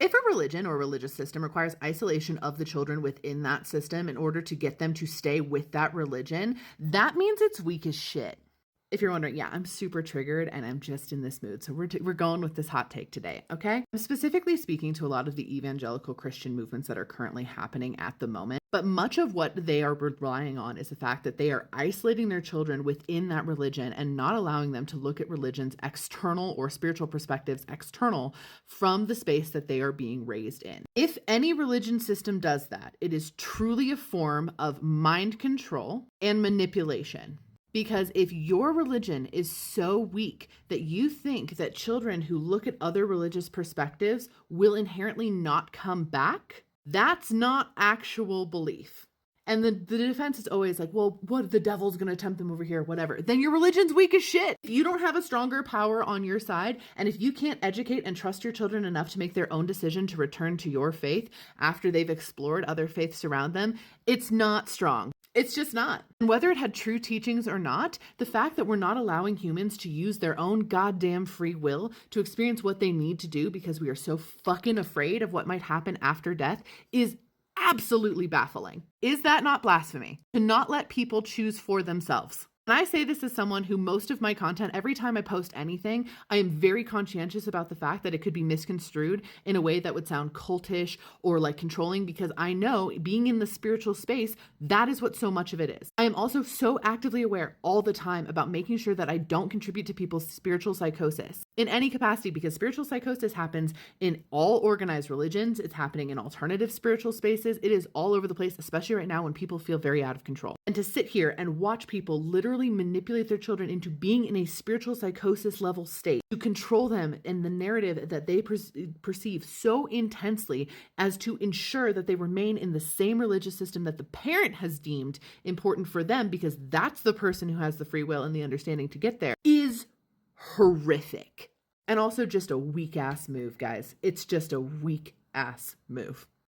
If a religion or religious system requires isolation of the children within that system in order to get them to stay with that religion, that means it's weak as shit. If you're wondering, yeah, I'm super triggered and I'm just in this mood. So we're going with this hot take today, okay? I'm specifically speaking to a lot of the evangelical Christian movements that are currently happening at the moment. But much of what they are relying on is the fact that they are isolating their children within that religion and not allowing them to look at religion's external or spiritual perspectives external from the space that they are being raised in. If any religion system does that, it is truly a form of mind control and manipulation. Because if your religion is so weak that you think that children who look at other religious perspectives will inherently not come back, that's not actual belief. And the defense is always like, well, what, the devil's going to tempt them over here, whatever. Then your religion's weak as shit. If you don't have a stronger power on your side, and if you can't educate and trust your children enough to make their own decision to return to your faith after they've explored other faiths around them, it's not strong. It's just not. And whether it had true teachings or not, the fact that we're not allowing humans to use their own goddamn free will to experience what they need to do because we are so fucking afraid of what might happen after death is absolutely baffling. Is that not blasphemy? To not let people choose for themselves. And I say this as someone who most of my content, every time I post anything, I am very conscientious about the fact that it could be misconstrued in a way that would sound cultish or like controlling, because I know being in the spiritual space, that is what so much of it is. I am also so actively aware all the time about making sure that I don't contribute to people's spiritual psychosis in any capacity, because spiritual psychosis happens in all organized religions. It's happening in alternative spiritual spaces. It is all over the place, especially right now when people feel very out of control. And to sit here and watch people literally manipulate their children into being in a spiritual psychosis level state to control them and the narrative that they perceive so intensely as to ensure that they remain in the same religious system that the parent has deemed important for them, because that's the person who has the free will and the understanding to get there, is horrific. And also just a weak ass move, guys. It's just a weak ass move.